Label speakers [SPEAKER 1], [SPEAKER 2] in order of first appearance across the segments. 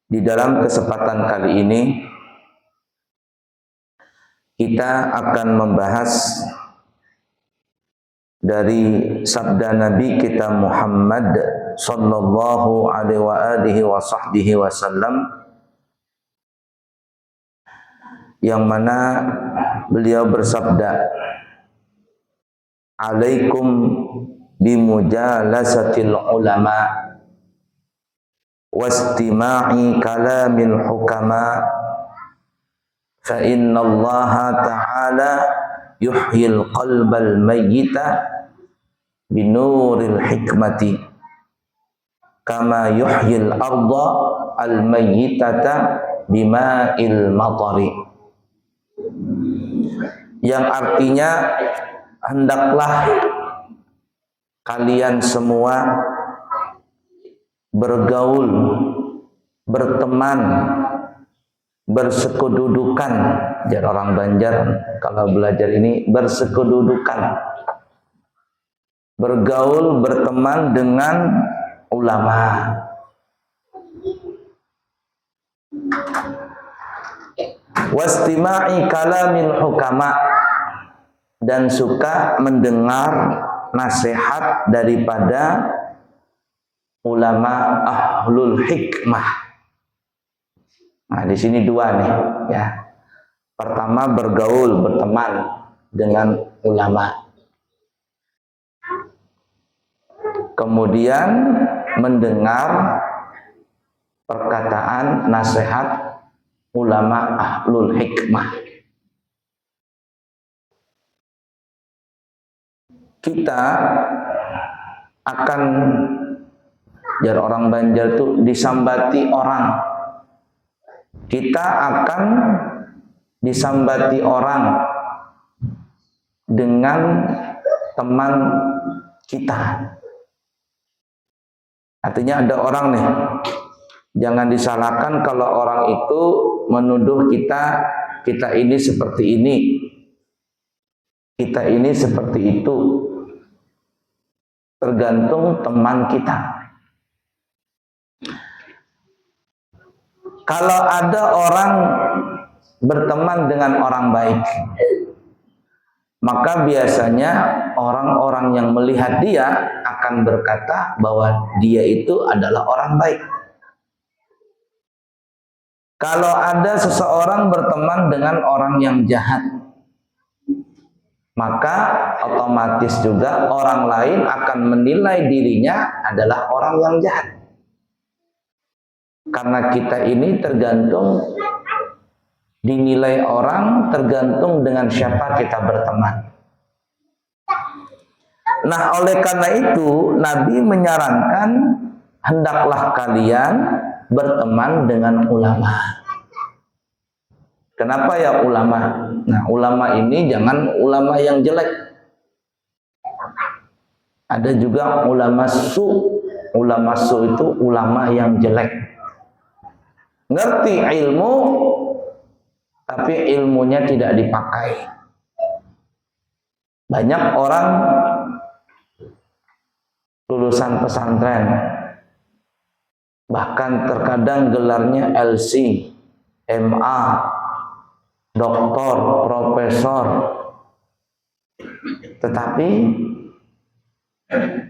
[SPEAKER 1] Di dalam kesempatan kali ini kita akan membahas dari sabda Nabi kita Muhammad sallallahu alaihi wasallam, yang mana beliau bersabda, "Alaikum bimujalasatil ulama wastima'i kalamil hukama fa innallaha ta'ala yuhyil qalbal mayyita binuril hikmati kama yuhyil arda al mayyitata bima'il matari." Yang artinya, hendaklah kalian semua bergaul, berteman, bersekududukan. Jar orang Banjar kalau belajar ini, bersekududukan, bergaul, berteman dengan ulama. Wastima'i kalamil hukama, dan suka mendengar nasihat daripada ulama ahlul hikmah. Nah, di sini dua nih, ya. Pertama, bergaul, berteman dengan ulama. Kemudian mendengar perkataan nasihat ulama ahlul hikmah. Kita akan, jar orang Banjar itu, disambati orang. Kita akan disambati orang dengan teman kita. Artinya ada orang nih, jangan disalahkan kalau orang itu menuduh kita ini seperti ini, kita ini seperti itu. Tergantung teman kita. Kalau ada orang berteman dengan orang baik, maka biasanya orang-orang yang melihat dia akan berkata bahwa dia itu adalah orang baik. Kalau ada seseorang berteman dengan orang yang jahat, maka otomatis juga orang lain akan menilai dirinya adalah orang yang jahat. Karena kita ini tergantung, dinilai orang tergantung dengan siapa kita berteman. Nah, oleh karena itu Nabi menyarankan hendaklah kalian berteman dengan ulama. Kenapa ya ulama? Nah, ulama ini jangan ulama yang jelek. Ada juga ulama su. Ulama su itu ulama yang jelek. Ngerti ilmu, tapi ilmunya tidak dipakai. Banyak orang lulusan pesantren, bahkan terkadang gelarnya LC, MA, doktor, profesor, tetapi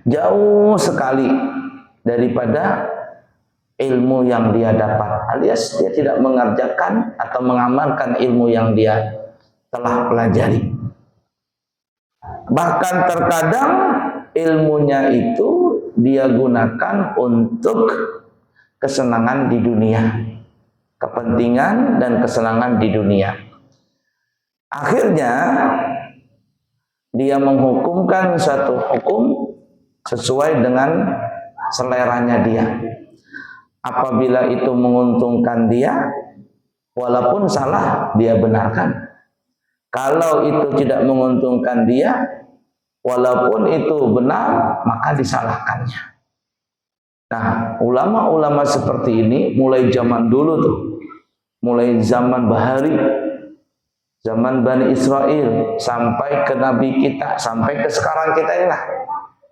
[SPEAKER 1] jauh sekali daripada ilmu yang dia dapat, alias dia tidak mengerjakan atau mengamalkan ilmu yang dia telah pelajari. Bahkan terkadang ilmunya itu dia gunakan untuk kesenangan di dunia, kepentingan dan kesenangan di dunia. Akhirnya dia menghukumkan satu hukum sesuai dengan seleranya dia. Apabila itu menguntungkan dia, walaupun salah, dia benarkan. Kalau itu tidak menguntungkan dia, walaupun itu benar, maka disalahkannya. Nah, ulama-ulama seperti ini mulai zaman dulu tuh, mulai zaman Bahari, zaman Bani Israel, sampai ke Nabi kita, sampai ke sekarang kita ini lah.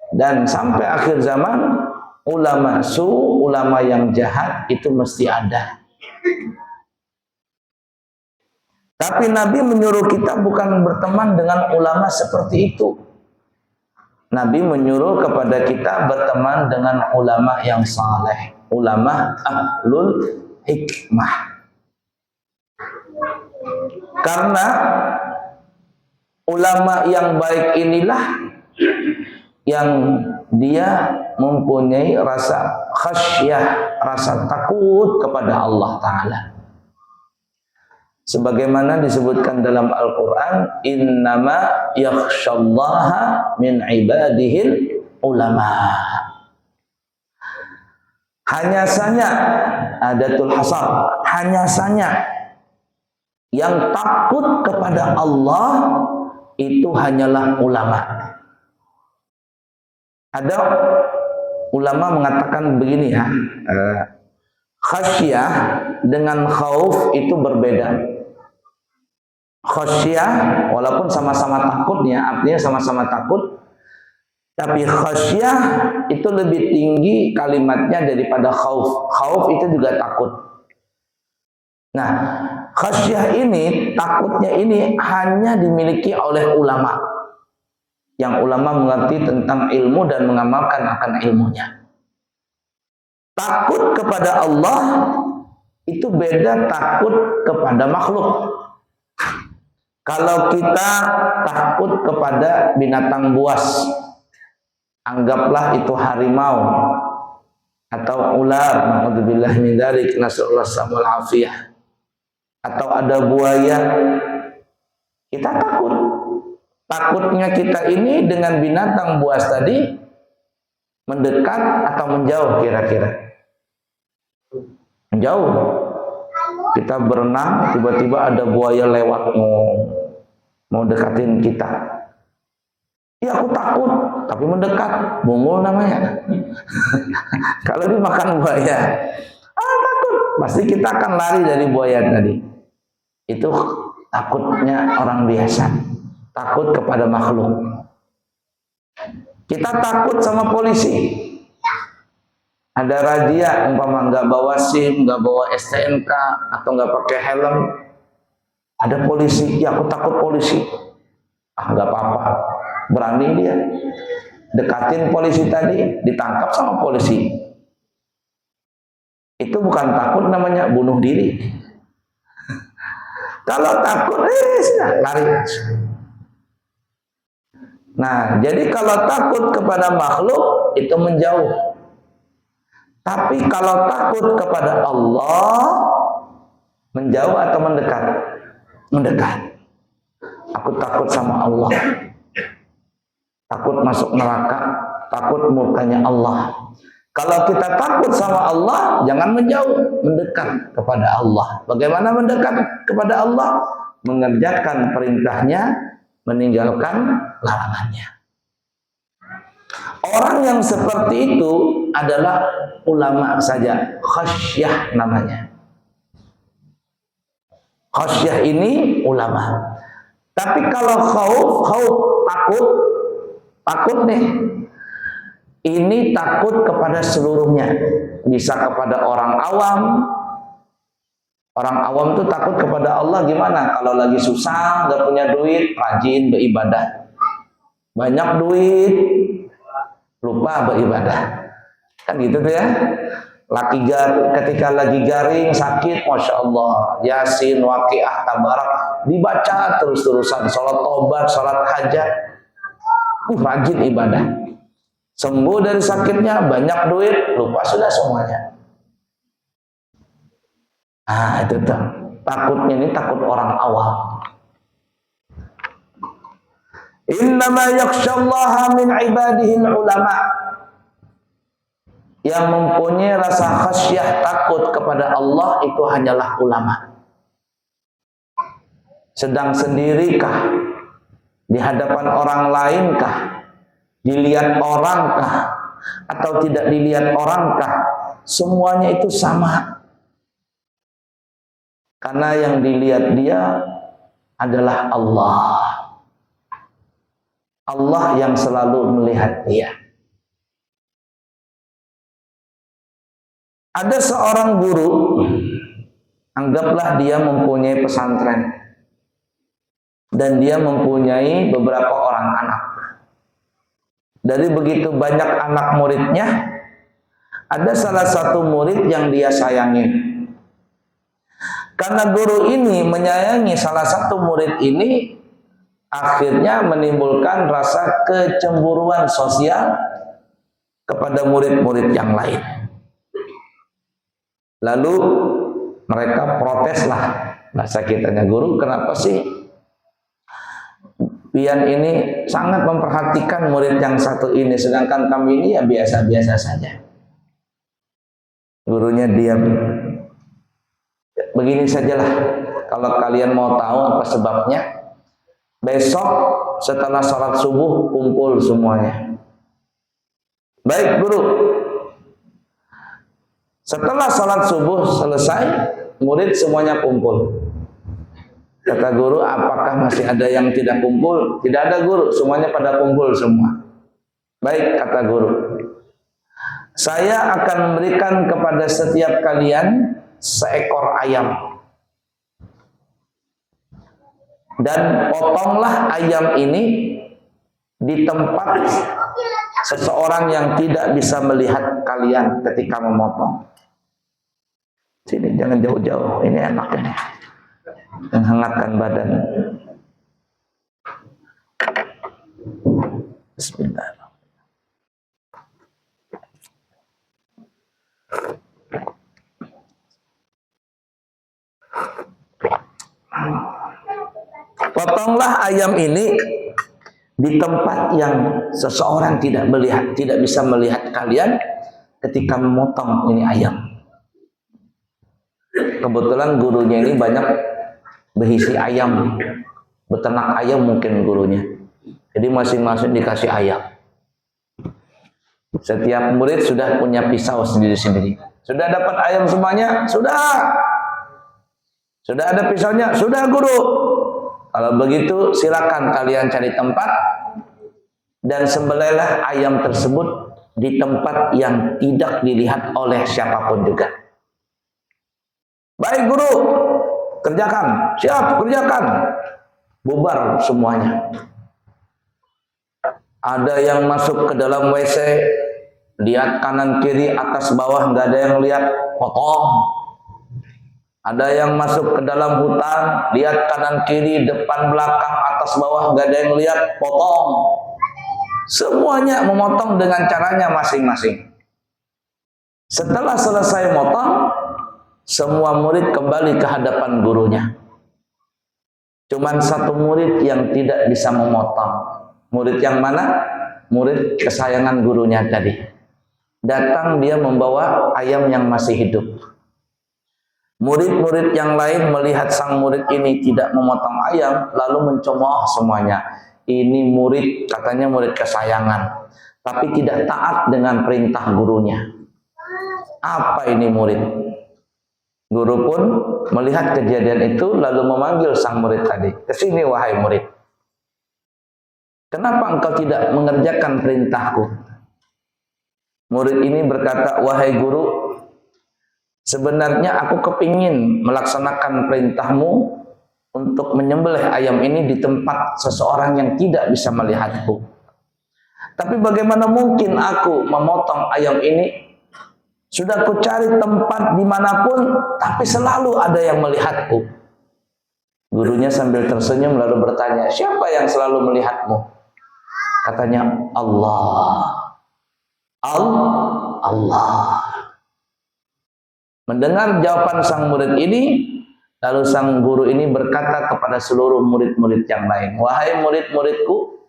[SPEAKER 1] Dan sampai akhir zaman, ulama su, ulama yang jahat itu mesti ada. Tapi Nabi menyuruh kita bukan berteman dengan ulama seperti itu. Nabi menyuruh kepada kita berteman dengan ulama yang saleh, ulama ahlul hikmah. Karena ulama yang baik inilah yang dia mempunyai rasa khasyah, rasa takut kepada Allah Ta'ala. Sebagaimana disebutkan dalam Al-Quran, innama yakhshallaha min ibadihil ulama. Hanya saja, adatul hasar, hanya saja yang takut kepada Allah itu hanyalah ulama. Ada ulama mengatakan begini ya, khasyah dengan khauf itu berbeda. Khasyah walaupun sama-sama takutnya, artinya sama-sama takut, tapi khasyah itu lebih tinggi kalimatnya daripada khauf. Khauf itu juga takut. Nah, khasyah ini, takutnya ini hanya dimiliki oleh ulama. Yang ulama mengerti tentang ilmu dan mengamalkan akan ilmunya. Takut kepada Allah itu beda takut kepada makhluk. Kalau kita takut kepada binatang buas, anggaplah itu harimau atau ular, naudzubillah min dzalik, nasallallahu alaihi afiyah, atau ada buaya, kita takut. Takutnya kita ini dengan binatang buas tadi mendekat atau menjauh kira-kira? Menjauh. Kita berenang, tiba-tiba ada buaya lewat mau dekatin kita. Ya aku takut, tapi mendekat, bungul namanya. Kalau dimakan buaya, takut, pasti kita akan lari dari buaya tadi. Itu takutnya orang biasa, takut kepada makhluk. Kita takut sama polisi. Ada razia, umpama nggak bawa SIM, nggak bawa STNK, atau nggak pakai helm, ada polisi, ya aku takut polisi. Nggak apa-apa, berani dia dekatin polisi tadi, ditangkap sama polisi. Itu bukan takut, namanya bunuh diri. Kalau takut, lari. Nah, jadi kalau takut kepada makhluk itu menjauh. Tapi kalau takut kepada Allah, menjauh atau mendekat? Mendekat. Aku takut sama Allah. Takut masuk neraka, takut murkanya Allah. Kalau kita takut sama Allah, jangan menjauh, mendekat kepada Allah. Bagaimana mendekat kepada Allah? Mengerjakan perintahnya, meninggalkan larangannya. Orang yang seperti itu adalah ulama saja, khasyah namanya. Khasyah ini ulama. Tapi kalau khauf takut nih. Ini takut kepada seluruhnya. Bisa kepada orang awam. Orang awam tuh takut kepada Allah gimana? Kalau lagi susah, nggak punya duit, rajin beribadah. Banyak duit, lupa beribadah. Kan gitu tuh ya. Ketika lagi garing, sakit, Masya Allah, Yasin, Waqiah, Tabarak, dibaca terus-terusan, sholat tobat, sholat hajat, rajin ibadah. Sembuh dari sakitnya, banyak duit, lupa sudah semuanya. Itu tuh, takutnya ini takut orang awam. Innama yakhshallaha min ibadihil ulama. Yang mempunyai rasa khasyah takut kepada Allah itu hanyalah ulama. Sedang sendirikah? Di hadapan orang lainkah? Dilihat orangkah? Atau tidak dilihat orangkah? Semuanya itu sama. Karena yang dilihat dia adalah Allah. Allah yang selalu melihat dia. Ada seorang guru, anggaplah dia mempunyai pesantren dan dia mempunyai beberapa orang anak. Dari begitu banyak anak muridnya, ada salah satu murid yang dia sayangi. Karena guru ini menyayangi salah satu murid ini, akhirnya menimbulkan rasa kecemburuan sosial kepada murid-murid yang lain. Lalu mereka proteslah, bahasa kitanya, guru kenapa sih pian ini sangat memperhatikan murid yang satu ini, sedangkan kami ini ya biasa-biasa saja. Gurunya diam. Begini sajalah, kalau kalian mau tahu apa sebabnya, besok setelah sholat subuh kumpul semuanya. Baik guru. Setelah sholat subuh selesai, murid semuanya kumpul. Kata guru, apakah masih ada yang tidak kumpul? Tidak ada guru, semuanya pada kumpul semua. Baik, kata guru, saya akan memberikan kepada setiap kalian seekor ayam. Dan potonglah ayam ini di tempat seseorang yang tidak bisa melihat kalian ketika memotong. Sini, jangan jauh-jauh, ini enak ini, menghangatkan badan. Bismillah. Potonglah ayam ini di tempat yang seseorang tidak bisa melihat kalian ketika memotong ini ayam. Kebetulan gurunya ini banyak berisi ayam, beternak ayam mungkin gurunya. Jadi masing-masing dikasih ayam. Setiap murid sudah punya pisau sendiri-sendiri. Sudah dapat ayam semuanya? Sudah. Sudah ada pisaunya? Sudah guru. Kalau begitu silakan kalian cari tempat dan sembelihlah ayam tersebut di tempat yang tidak dilihat oleh siapapun juga. Baik guru, kerjakan. Siap, kerjakan. Bubar semuanya. Ada yang masuk ke dalam WC, lihat kanan kiri atas bawah nggak ada yang lihat, potong. Ada yang masuk ke dalam hutan, lihat kanan kiri depan belakang atas bawah nggak ada yang lihat, potong. Semuanya memotong dengan caranya masing-masing. Setelah selesai motong, semua murid kembali ke hadapan gurunya. Cuman satu murid yang tidak bisa memotong. Murid yang mana? Murid kesayangan gurunya tadi. Datang dia membawa ayam yang masih hidup. Murid-murid yang lain melihat sang murid ini tidak memotong ayam, lalu mencemooh semuanya. Ini murid, katanya murid kesayangan, tapi tidak taat dengan perintah gurunya. Apa ini murid? Guru pun melihat kejadian itu lalu memanggil sang murid tadi. Kesini wahai murid. Kenapa engkau tidak mengerjakan perintahku? Murid ini berkata, wahai guru, sebenarnya aku kepingin melaksanakan perintahmu untuk menyembelih ayam ini di tempat seseorang yang tidak bisa melihatku. Tapi bagaimana mungkin aku memotong ayam ini? Sudah ku cari tempat dimanapun, tapi selalu ada yang melihatku. Gurunya sambil tersenyum lalu bertanya, siapa yang selalu melihatmu? Katanya, Allah. Allah. Mendengar jawaban sang murid ini, lalu sang guru ini berkata kepada seluruh murid-murid yang lain, wahai murid-muridku,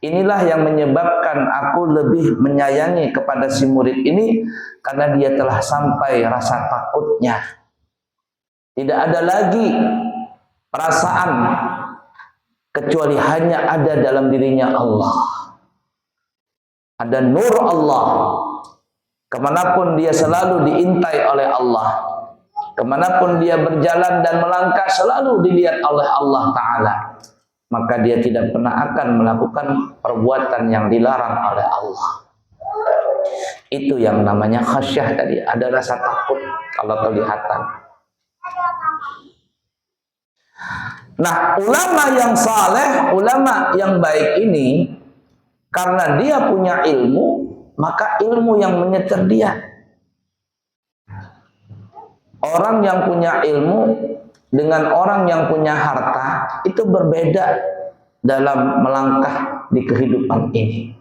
[SPEAKER 1] inilah yang menyebabkan aku lebih menyayangi kepada si murid ini, karena dia telah sampai rasa takutnya. Tidak ada lagi perasaan kecuali hanya ada dalam dirinya Allah. Ada nur Allah. Kemanapun dia selalu diintai oleh Allah. Kemanapun dia berjalan dan melangkah selalu dilihat oleh Allah Ta'ala. Maka dia tidak pernah akan melakukan perbuatan yang dilarang oleh Allah. Itu yang namanya khasyah tadi, ada rasa takut kalau kelihatan. Nah, ulama yang saleh, ulama yang baik ini, karena dia punya ilmu, maka ilmu yang menyetir dia. Orang yang punya ilmu dengan orang yang punya harta itu berbeda dalam melangkah di kehidupan ini.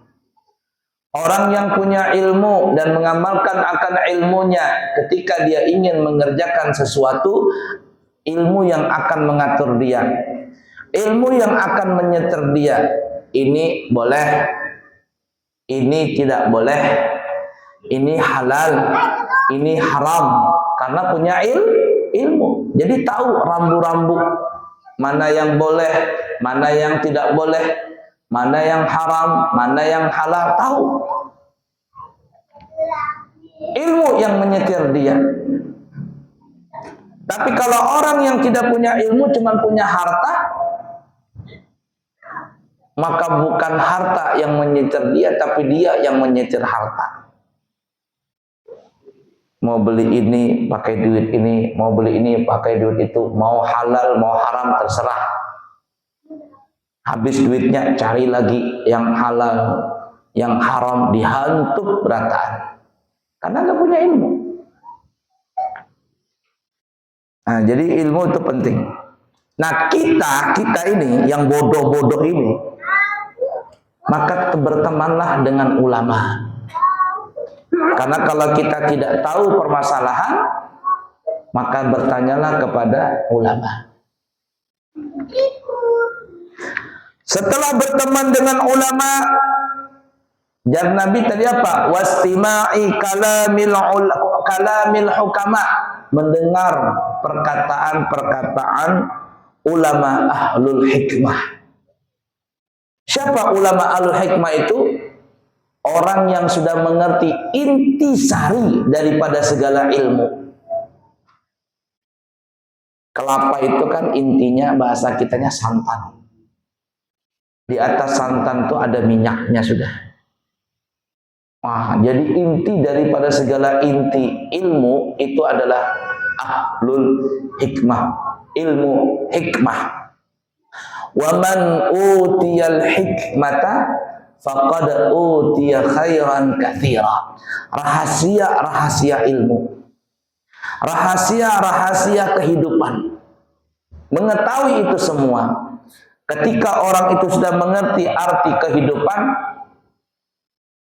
[SPEAKER 1] Orang yang punya ilmu dan mengamalkan akan ilmunya ketika dia ingin mengerjakan sesuatu, ilmu yang akan mengatur dia, ilmu yang akan menyetir dia. Ini boleh, ini tidak boleh, ini halal, ini haram, karena punya ilmu. Jadi tahu rambu-rambu, mana yang boleh, mana yang tidak boleh, mana yang haram, mana yang halal, tahu. Ilmu yang menyetir dia. Tapi kalau orang yang tidak punya ilmu, cuma punya harta, maka bukan harta yang menyetir dia, tapi dia yang menyetir harta. Mau beli ini pakai duit ini, mau beli ini pakai duit itu, mau halal mau haram terserah. Habis duitnya cari lagi yang halal, yang haram, dihantuk berataan karena nggak punya ilmu. Nah, jadi ilmu itu penting. Nah, kita ini yang bodoh-bodoh ini, maka bertemanlah dengan ulama. Karena kalau kita tidak tahu permasalahan, maka bertanyalah kepada ulama. Setelah berteman dengan ulama, jar Nabi tadi apa? Wastima'i kalamil hukama, mendengar perkataan-perkataan ulama ahlul hikmah. Siapa ulama ahlul hikmah itu? Orang yang sudah mengerti intisari daripada segala ilmu. Kelapa itu kan intinya bahasa kitanya santan. Di atas santan itu ada minyaknya sudah. Wah, jadi inti daripada segala inti ilmu itu adalah ahlul hikmah, ilmu hikmah. Wa man utiyal hikmata faqad utiya khairan katsira. Rahasia-rahasia ilmu, rahasia-rahasia kehidupan. Mengetahui itu semua. Ketika orang itu sudah mengerti arti kehidupan,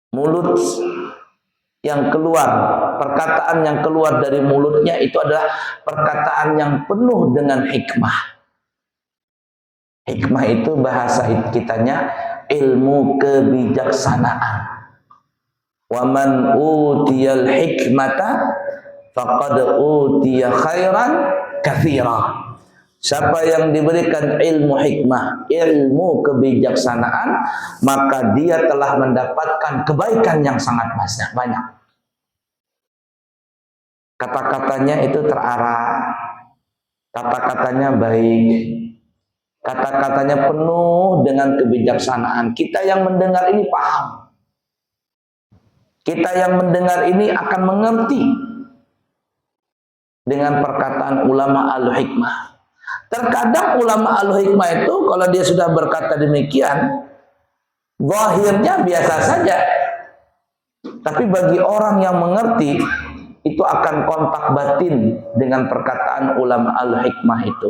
[SPEAKER 1] mulut yang keluar, perkataan yang keluar dari mulutnya itu adalah perkataan yang penuh dengan hikmah. Hikmah itu bahasa kitanya ilmu kebijaksanaan. Wa man utiyal hikmata faqad utiya khairan katsira. Siapa yang diberikan ilmu hikmah, ilmu kebijaksanaan, maka dia telah mendapatkan kebaikan yang sangat banyak. Kata-katanya itu terarah, kata-katanya baik, kata-katanya penuh dengan kebijaksanaan. Kita yang mendengar ini paham. Kita yang mendengar ini akan mengerti dengan perkataan ulama al-hikmah. Terkadang ulama al-hikmah itu kalau dia sudah berkata demikian, zahirnya biasa saja. Tapi bagi orang yang mengerti, itu akan kontak batin dengan perkataan ulama al-hikmah itu.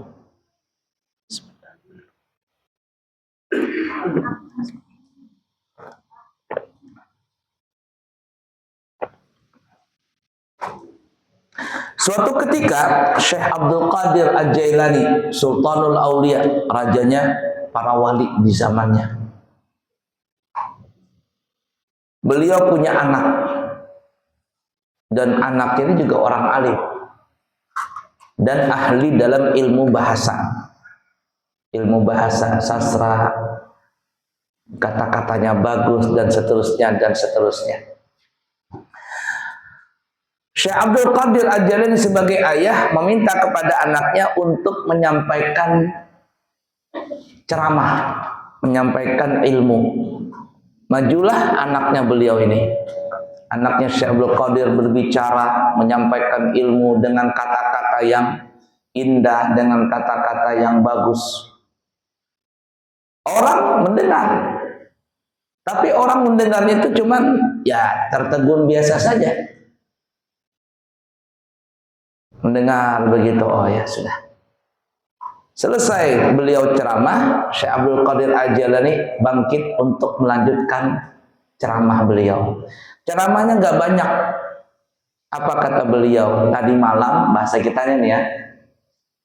[SPEAKER 1] Suatu ketika Syekh Abdul Qadir Al-Jailani, Sultanul Aulia, rajanya para wali di zamannya. Beliau punya anak, dan anaknya ini juga orang alim dan ahli dalam ilmu bahasa sastra, kata-katanya bagus dan seterusnya. Syekh Abdul Qadir Al-Jailani sebagai ayah meminta kepada anaknya untuk menyampaikan ceramah, menyampaikan ilmu. Majulah anaknya beliau ini. anaknya Syekh Abdul Qadir berbicara, menyampaikan ilmu dengan kata-kata yang indah, dengan kata-kata yang bagus. Orang mendengar, tapi orang mendengarnya itu cuman ya tertegun biasa saja. Mendengar begitu, oh ya sudah. Selesai beliau ceramah, Syekh Abdul Qadir Al-Jilani bangkit untuk melanjutkan ceramah beliau. Ceramahnya nggak banyak. Apa kata beliau? Tadi malam, bahasa kitanya nih ya.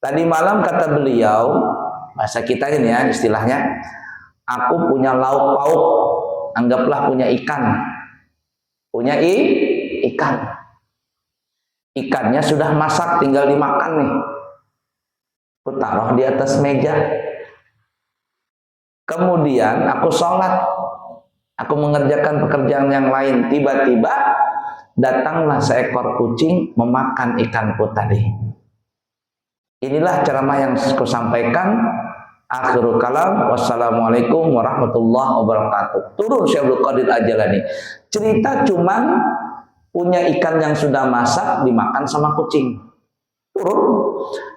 [SPEAKER 1] Tadi malam kata beliau, bahasa kitanya nih ya istilahnya, aku punya lauk pauk, anggaplah punya ikan. Punya ikan. Ikannya sudah masak, tinggal dimakan nih. Aku taruh di atas meja. Kemudian aku sholat. Aku mengerjakan pekerjaan yang lain. Tiba-tiba datanglah seekor kucing memakan ikanku tadi. Inilah ceramah yang aku sampaikan. Akhirul kalam. Wassalamualaikum warahmatullahi wabarakatuh. Turun Syekh Abdul Qadir Al-Jilani. Cerita cuman punya ikan yang sudah masak dimakan sama kucing. Turun.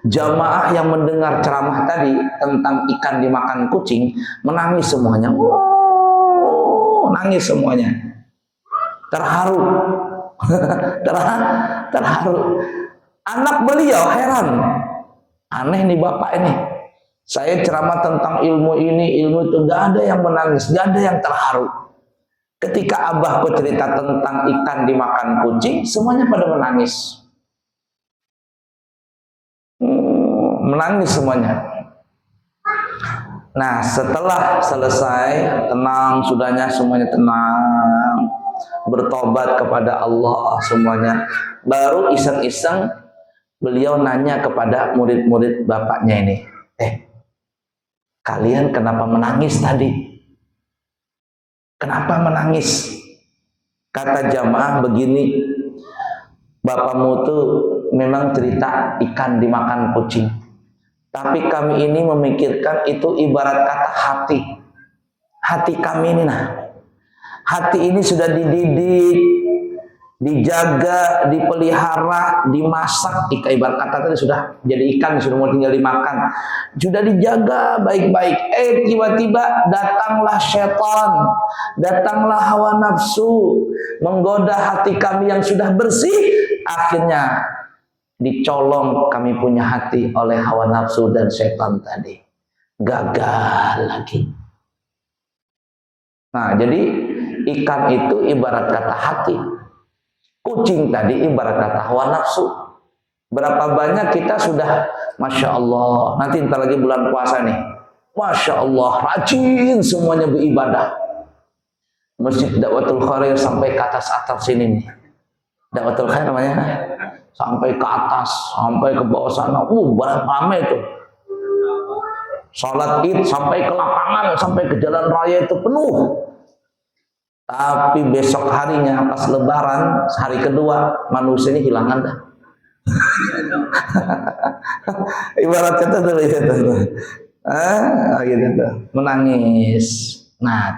[SPEAKER 1] Jamaah yang mendengar ceramah tadi tentang ikan dimakan kucing menangis semuanya. Nangis semuanya. Terharu. Terharu. Anak beliau heran. Aneh nih bapak ini. Saya ceramah tentang ilmu ini, ilmu itu, gak ada yang menangis, gak ada yang terharu. Ketika abahku cerita tentang ikan dimakan kucing, semuanya pada menangis. Menangis semuanya. Nah, setelah selesai, tenang, sudahnya semuanya tenang, bertobat kepada Allah semuanya. Baru iseng-iseng beliau nanya kepada murid-murid bapaknya ini, kalian kenapa menangis tadi? Kenapa menangis? Kata jamaah begini, bapakmu tuh memang cerita ikan dimakan kucing. Tapi kami ini memikirkan itu ibarat kata hati. Hati kami ini nah. Hati ini sudah dididik, dijaga, dipelihara, dimasak. Ibarat kata tadi sudah jadi ikan, sudah mau tinggal dimakan. Sudah dijaga baik-baik. Tiba-tiba datanglah syaitan, datanglah hawa nafsu, menggoda hati kami yang sudah bersih. Akhirnya dicolong kami punya hati oleh hawa nafsu dan syaitan tadi. Gagal lagi. Nah, jadi ikan itu ibarat kata hati. Kucing tadi ibarat kata hawa nafsu. Berapa banyak kita sudah, Masya Allah, nanti ntar lagi bulan puasa nih, Masya Allah, rajin semuanya beribadah. Masjid Dakwatul Khair sampai ke atas sini nih. Dakwatul Khair namanya, sampai ke atas, sampai ke bawah sana. Ramai itu. Salat Id sampai ke lapangan, sampai ke jalan raya itu penuh. Tapi besok harinya pas lebaran, hari kedua, manusia ini hilang anda. Ibarat kata tuh gitu. Menangis. Nah,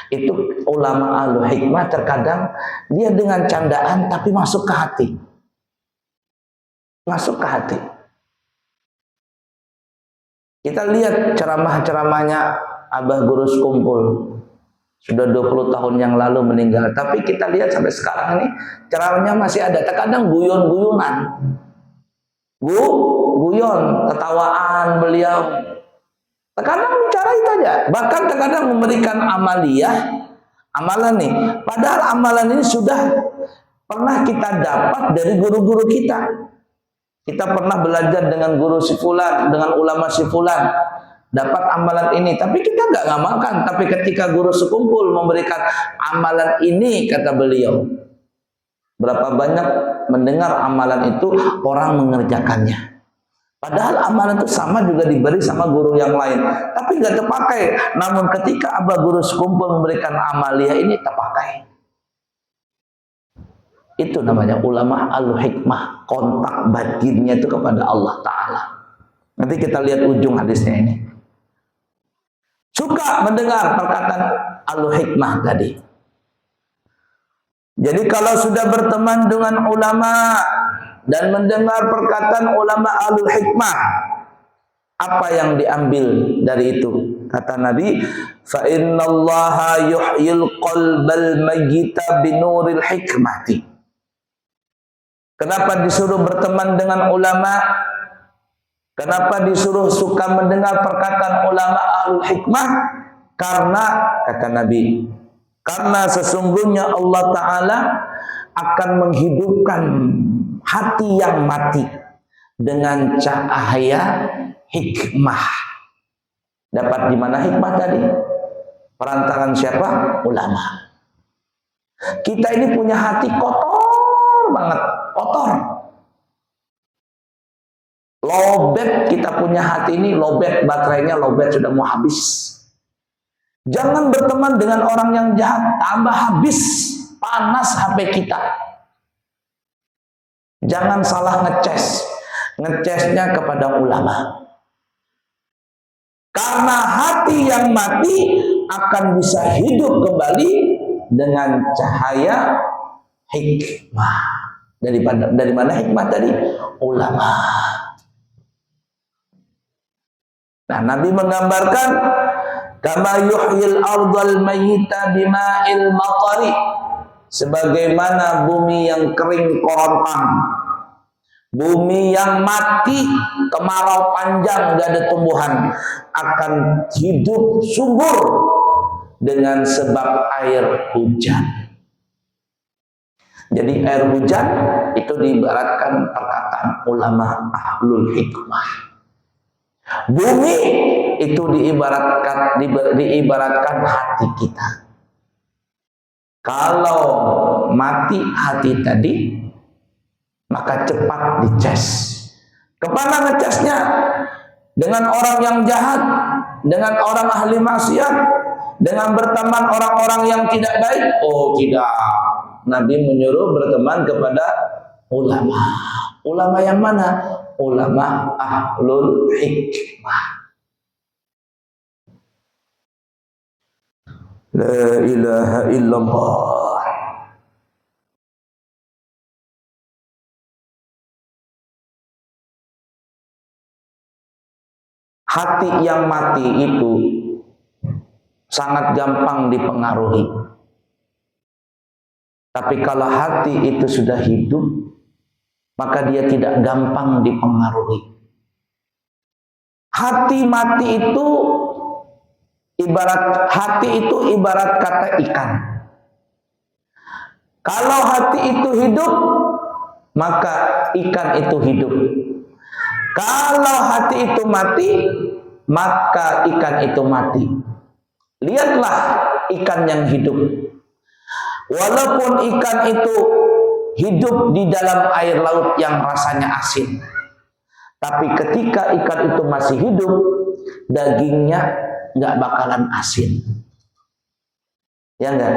[SPEAKER 1] itu ulama ahlu hikmah terkadang dia dengan candaan tapi masuk ke hati. Masuk ke hati. Kita lihat ceramah-ceramahnya Abah Guru Sekumpul. Sudah 20 tahun yang lalu meninggal. Tapi kita lihat sampai sekarang ini ceramahnya masih ada. Terkadang guyon-guyonan. Guyon, ketawaan beliau. Terkadang bicara itu aja. Bahkan terkadang memberikan amalan nih. Padahal amalan ini sudah pernah kita dapat dari guru-guru kita. Kita pernah belajar dengan guru si fulan, dengan ulama si fulan, dapat amalan ini, tapi kita nggak ngamalkan. Tapi ketika Guru Sekumpul memberikan amalan ini, kata beliau, berapa banyak mendengar amalan itu orang mengerjakannya. Padahal amalan itu sama juga diberi sama guru yang lain, tapi nggak terpakai. Namun ketika Abah Guru Sekumpul memberikan amalia ini terpakai. Itu namanya ulama al-hikmah, kontak batinnya itu kepada Allah Ta'ala. Nanti kita lihat ujung hadisnya ini. Suka mendengar perkataan al-hikmah tadi. Jadi kalau sudah berteman dengan ulama dan mendengar perkataan ulama ahlul hikmah, apa yang diambil dari itu? Kata Nabi, fa innallaha yuhyil qalbal mayyita binuril hikmati. Kenapa disuruh berteman dengan ulama? Kenapa disuruh suka mendengar perkataan ulama ahlul hikmah? Karena kata Nabi, karena sesungguhnya Allah Ta'ala akan menghidupkan hati yang mati dengan cahaya hikmah. Dapat di mana hikmah tadi? Perantaran siapa? Ulama. Kita ini punya hati kotor banget, kotor. Lobet, kita punya hati ini lobet, baterainya lobet, sudah mau habis. Jangan berteman dengan orang yang jahat, tambah habis, panas HP kita. Jangan salah ngecasnya kepada ulama. Karena hati yang mati akan bisa hidup kembali dengan cahaya hikmah. Dari mana hikmah tadi? Ulama. Nah, Nabi menggambarkan kama yuhyil ardal mayyita bima'il matari, sebagaimana bumi yang kering korontang, bumi yang mati, kemarau panjang, gak ada tumbuhan, akan hidup subur dengan sebab air hujan. Jadi air hujan itu diibaratkan perkataan ulama ahlul hikmah. Bumi itu diibaratkan hati kita. Kalau mati hati tadi, maka cepat dicas. Kemana ngecasnya? Dengan orang yang jahat, dengan orang ahli maksiat, dengan berteman orang-orang yang tidak baik? Oh tidak. Nabi menyuruh berteman kepada ulama. Ulama yang mana? Ulama ahlul hikmah. La ilaha illallah. Hati yang mati itu sangat gampang dipengaruhi. Tapi kalau hati itu sudah hidup, maka dia tidak gampang dipengaruhi. Hati mati itu ibarat kata ikan. Kalau hati itu hidup, maka ikan itu hidup. Kalau hati itu mati, maka ikan itu mati. Lihatlah ikan yang hidup. Walaupun ikan itu hidup di dalam air laut yang rasanya asin, tapi ketika ikan itu masih hidup, dagingnya nggak bakalan asin. Ya enggak?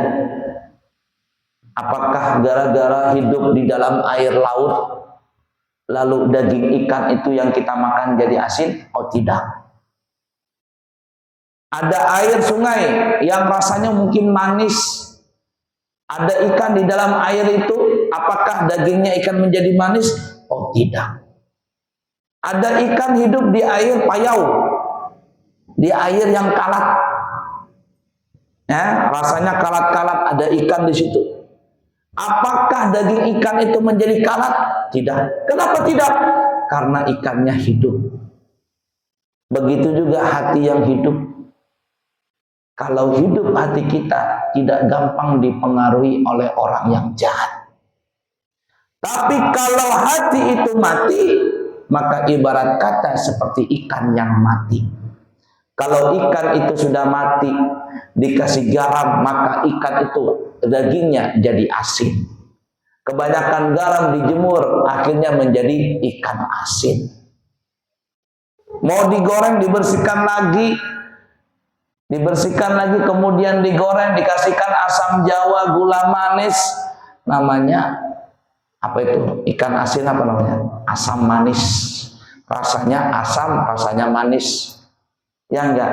[SPEAKER 1] Apakah gara-gara hidup di dalam air laut, lalu daging ikan itu yang kita makan jadi asin? Oh tidak. Ada air sungai yang rasanya mungkin manis, ada ikan di dalam air itu, apakah dagingnya ikan menjadi manis? Oh tidak. Ada ikan hidup di air payau, di air yang kalat, ya, rasanya kalat-kalat, ada ikan di situ. Apakah daging ikan itu menjadi kalat? Tidak. Kenapa tidak? Karena ikannya hidup. Begitu juga hati yang hidup. Kalau hidup hati kita tidak gampang dipengaruhi oleh orang yang jahat. Tapi kalau hati itu mati, maka ibarat kata seperti ikan yang mati. Kalau ikan itu sudah mati, dikasih garam, maka ikan itu dagingnya jadi asin. Kebanyakan garam dijemur, akhirnya menjadi ikan asin. Mau digoreng, dibersihkan lagi, kemudian digoreng, dikasihkan asam jawa, gula manis, namanya apa itu? Ikan asin apa namanya? Asam manis. Rasanya asam, rasanya manis. Ya enggak?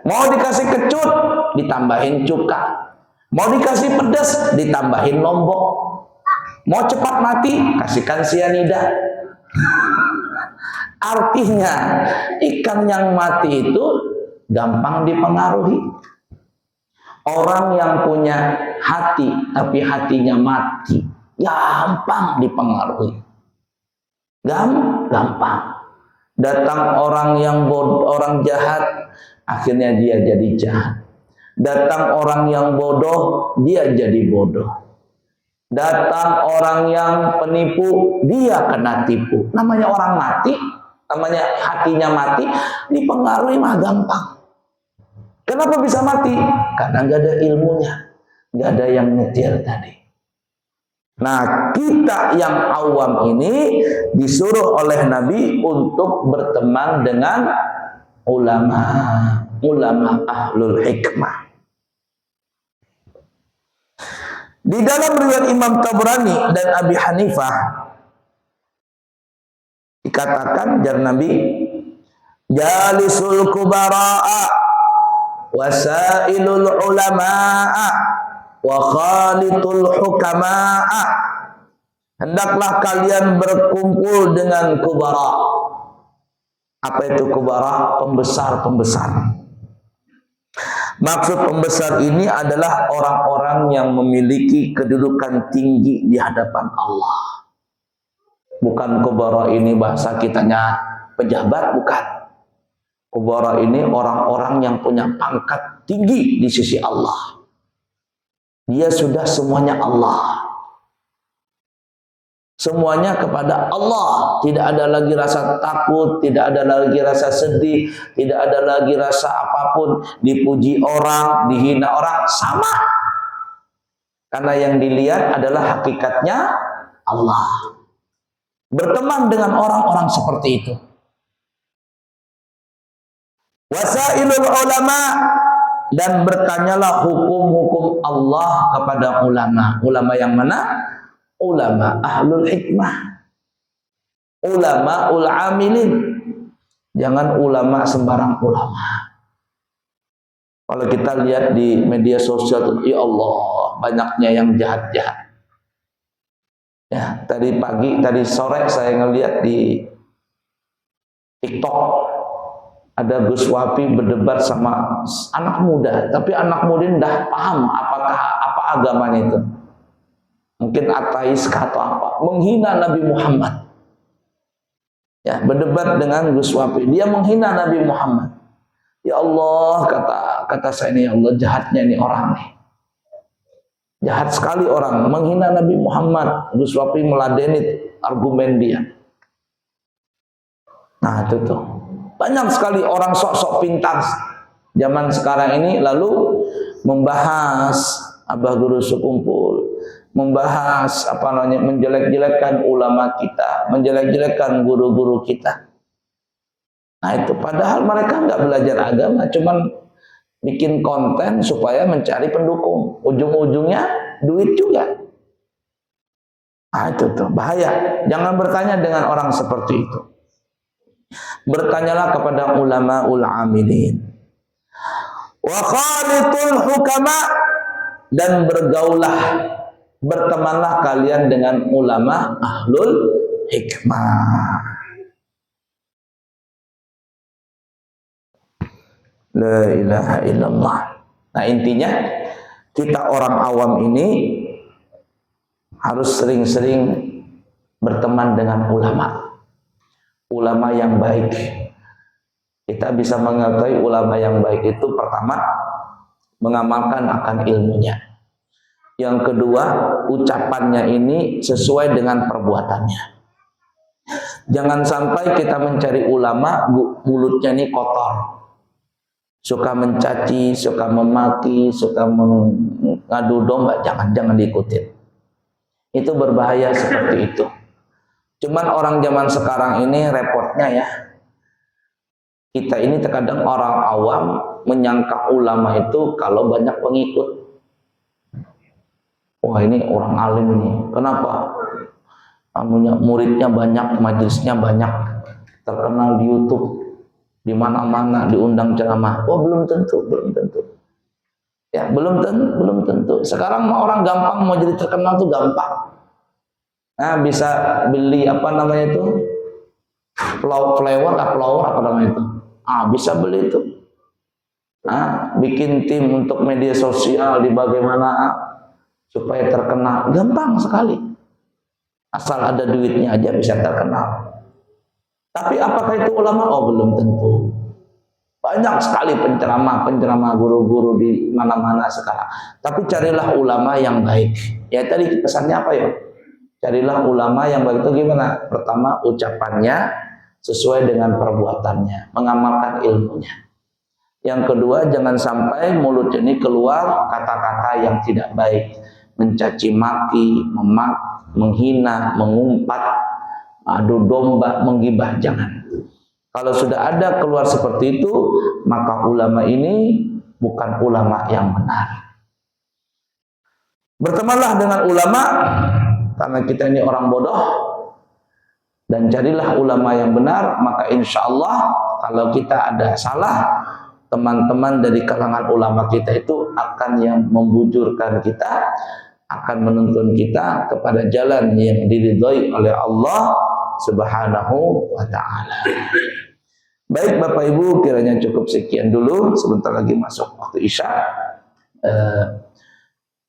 [SPEAKER 1] Mau dikasih kecut, ditambahin cuka. Mau dikasih pedas, ditambahin lombok. Mau cepat mati, kasihkan sianida. Artinya, ikan yang mati itu gampang dipengaruhi. Orang yang punya hati, tapi hatinya mati, gampang dipengaruhi. Gampang. Datang orang yang orang jahat, akhirnya dia jadi jahat. Datang orang yang bodoh, dia jadi bodoh. Datang orang yang penipu, dia kena tipu. Namanya orang mati, namanya hatinya mati, dipengaruhi mah gampang. Kenapa bisa mati? Karena nggak ada ilmunya, nggak ada yang nyetir tadi. Nah, kita yang awam ini disuruh oleh Nabi untuk berteman dengan ulama ahlul hikmah. Di dalam riwayat Imam Tabrani dan Abi Hanifah dikatakan jar Nabi, jalisul kubara'a wasailul ulama'a wa khalitul hukama'a. Hendaklah kalian berkumpul dengan kubara. Apa itu kubara? Pembesar-pembesar. Maksud pembesar ini adalah orang-orang yang memiliki kedudukan tinggi di hadapan Allah. Bukan kubara ini bahasa kitanya pejabat, bukan. Kubara ini orang-orang yang punya pangkat tinggi di sisi Allah. Dia sudah semuanya Allah. Semuanya kepada Allah. Tidak ada lagi rasa takut, tidak ada lagi rasa sedih, tidak ada lagi rasa apapun, dipuji orang, dihina orang, sama. Karena yang dilihat adalah hakikatnya Allah. Berteman dengan orang-orang seperti itu. Wasailul ulama, dan bertanyalah hukum-hukum Allah kepada ulama. Ulama yang mana? Ulama ahlul hikmah, ulama ul-amilin. Jangan ulama sembarang ulama. Kalau kita lihat di media sosial, ya Allah, banyaknya yang jahat-jahat. Ya, tadi sore saya ngelihat di TikTok ada Gus Wapi berdebat sama anak muda, tapi anak muda tidak paham apa agamanya itu. Mungkin ateis atau apa, menghina Nabi Muhammad. Ya, berdebat dengan Gus Wapi, dia menghina Nabi Muhammad. Ya Allah, kata saya ini, ya Allah, jahatnya ini orang nih. Jahat sekali orang menghina Nabi Muhammad. Gus Wapi meladeni argumen dia. Nah, itu tuh. Banyak sekali orang sok-sok pintar zaman sekarang ini lalu membahas Abah Guru Sekumpul, membahas menjelek-jelekkan ulama kita, menjelek-jelekkan guru-guru kita. Nah itu padahal mereka nggak belajar agama, cuman bikin konten supaya mencari pendukung. Ujung-ujungnya duit juga. Nah itu tuh bahaya. Jangan bertanya dengan orang seperti itu. Bertanyalah kepada ulama ul-amilin. Wa khalitul hukama, dan bertemanlah kalian dengan ulama ahlul hikmah. La ilaha illallah. Nah intinya kita orang awam ini harus sering-sering berteman dengan ulama yang baik. Kita bisa mengetahui ulama yang baik itu pertama mengamalkan akan ilmunya. Yang kedua, ucapannya ini sesuai dengan perbuatannya. Jangan sampai kita mencari ulama, mulutnya ini kotor. Suka mencaci, suka memaki, suka mengadu domba, jangan diikutin. Itu berbahaya seperti itu. Cuman orang zaman sekarang ini repotnya ya. Kita ini terkadang orang awam menyangka ulama itu kalau banyak pengikut. Wah ini orang alim ini. Kenapa? Muridnya banyak, majelisnya banyak, terkenal di YouTube, di mana-mana diundang ceramah. Oh belum tentu. Ya, belum tentu. Sekarang orang gampang mau jadi terkenal tuh gampang. Nah, bisa beli apa namanya itu? Flower apa namanya itu? Bisa beli itu. Bikin tim untuk media sosial di bagaimana supaya terkenal, gampang sekali. Asal ada duitnya aja bisa terkenal. Tapi apakah itu ulama? Belum tentu. Banyak sekali penceramah guru-guru di mana-mana sekarang. Tapi carilah ulama yang baik. Ya tadi pesannya apa ya? Carilah ulama yang baik itu gimana? Pertama, ucapannya sesuai dengan perbuatannya, mengamalkan ilmunya. Yang kedua, jangan sampai mulut ini keluar kata-kata yang tidak baik, mencaci maki, menghina, mengumpat, adu domba, menggibah, jangan. Kalau sudah ada keluar seperti itu, maka ulama ini bukan ulama yang benar. Bertemanlah dengan ulama, karena kita ini orang bodoh, dan carilah ulama yang benar, maka insya Allah kalau kita ada salah, teman-teman dari kalangan ulama kita itu akan yang membujurkan kita, akan menuntun kita kepada jalan yang diridhoi oleh Allah Subhanahu wa ta'ala. Baik Bapak Ibu, kiranya cukup sekian dulu. Sebentar lagi masuk waktu Isya.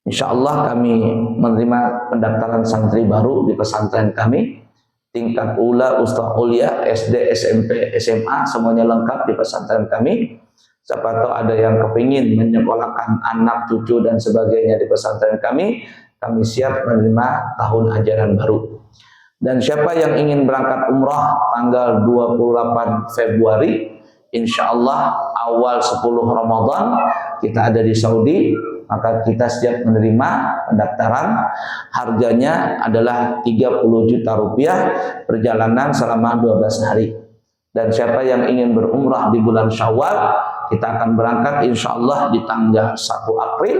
[SPEAKER 1] Insya Allah kami menerima pendaftaran santri baru di pesantren kami. Tingkat ula, ustaz ulia, SD, SMP, SMA, semuanya lengkap di pesantren kami. Siapa tahu ada yang kepingin menyekolahkan anak, cucu, dan sebagainya di pesantren kami siap menerima tahun ajaran baru. Dan siapa yang ingin berangkat umrah tanggal 28 Februari, insya Allah awal 10 Ramadan kita ada di Saudi, maka kita siap menerima pendaftaran. Harganya adalah 30 juta rupiah, perjalanan selama 12 hari. Dan siapa yang ingin berumrah di bulan Syawal, kita akan berangkat insya Allah di tanggal 1 April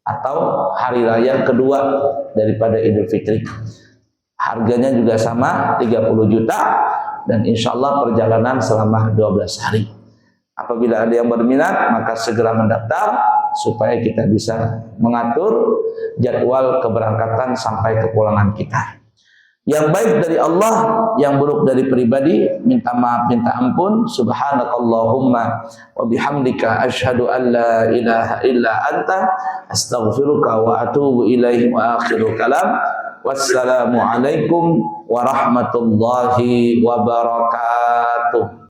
[SPEAKER 1] atau hari raya kedua daripada Idul Fitri. Harganya juga sama 30 juta dan insya Allah perjalanan selama 12 hari. Apabila ada yang berminat, maka segera mendaftar supaya kita bisa mengatur jadwal keberangkatan sampai kepulangan kita. Yang baik dari Allah, yang buruk dari pribadi, minta maaf, minta ampun. Subhanakallahumma wa bihamdika asyhadu an la ilaha illa anta astaghfiruka wa atubu ilaihi wa akhiru kalam. Wassalamualaikum warahmatullahi wabarakatuh.